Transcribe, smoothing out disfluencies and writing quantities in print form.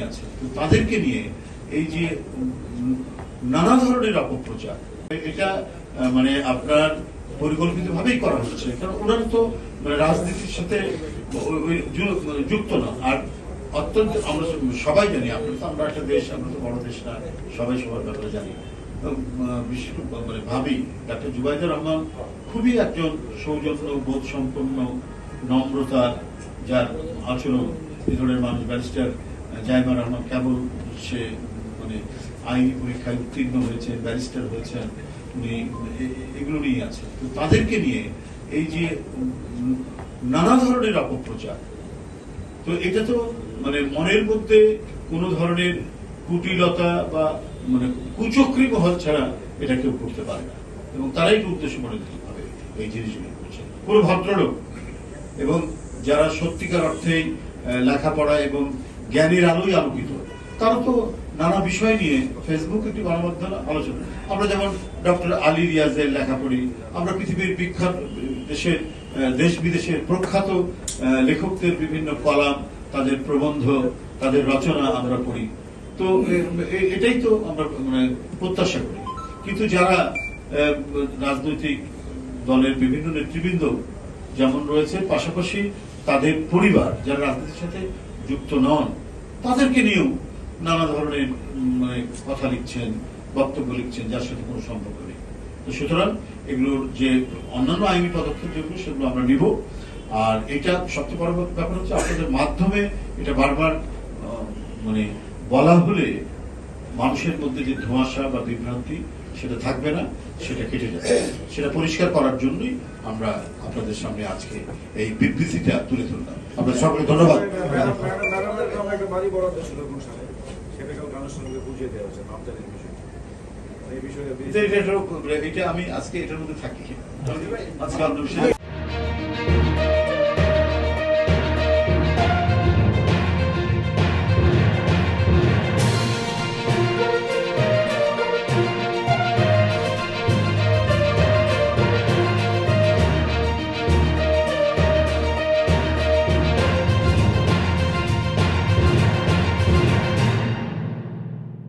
আছে তো তাদেরকে নিয়ে এই যে নানা ধরনের অপপ্রচার, এটা মানে আপনার পরিকল্পিতভাবেই করা হচ্ছে, কারণ ওনারা তো মানে রাজনীতির সাথে যুক্ত না। আর অত্যন্ত আমরা সবাই জানি, আমরা একটা দেশ, আমরা তো বড় দেশ না, সবাই সবার ব্যাপারে জানি। মানে ভাবি ডাক্তার জুবাইদুর রহমান খুবই একজন সৌজন্য বোধ সম্পন্ন, নম্রতা যার আচরণ, এই ধরনের মানুষ। ব্যারিস্টার জাইমা রহমান কেবল সে মানে আইনি পরীক্ষায় উত্তীর্ণ হয়েছেন, ব্যারিস্টার হয়েছেন, উনি এগুলো নিয়ে আছে। তো তাদেরকে নিয়ে এই যে নানা ধরনের অপপ্রচার, তো এটা তো মানে মনের মধ্যে কোনো ধরনের কুটিলতা বা মানে কুচক্রী মহল ছাড়া এটা কেউ করতে পারে না, এবং তারাই উদ্দেশ্য মনে ভাবে এই জিনিসগুলো করছে। কোনো ভদ্রলোক এবং যারা সত্যিকার অর্থে লেখাপড়া এবং জ্ঞানের আলোয় আলোকিত, তারা তো নানা বিষয় নিয়ে ফেসবুক একটি গণমাধ্যম আলোচনা। আমরা যেমন ডক্টর আলী রিয়াজের লেখা পড়ি, আমরা পৃথিবীর বিখ্যাত দেশ বিদেশের প্রখ্যাত লেখকদের বিভিন্ন কলাম, তাদের প্রবন্ধ, তাদের রচনা আমরা পড়ি। তো এটাই তো আমরা মানে প্রত্যাশা করি। কিন্তু যারা রাজনৈতিক দলের বিভিন্ন নেতৃবৃন্দ যেমন রয়েছে, পাশাপাশি তাদের পরিবার যারা রাজনীতির সাথে যুক্ত নন, তাদেরকে নিয়েও নানা ধরনের মানে কথা লিখছেন, বক্তব্য লিখছেন, যার সাথে কোনো সম্পর্ক নেই। তো সুতরাং এগুলোর যে অন্যান্য আইনি পদক্ষেপ যেগুলো, সেগুলো আমরা নিব। আর এটা সবচেয়ে বড় ব্যাপার হচ্ছে, আপনাদের মাধ্যমে এটা বারবার মানে বলা হলে মানুষের মধ্যে যে ধোঁয়াশা বা বিভ্রান্তি, সেটা থাকবে না, সেটা কেটে যাবে। সেটা পরিষ্কার করার জন্যই আমরা আপনাদের সামনে আজকে এই বিবৃতিটা তুলে ধরলাম। আপনাদের সকলকে ধন্যবাদ। এটা আমি আজকে এটার মধ্যে থাকি আজকে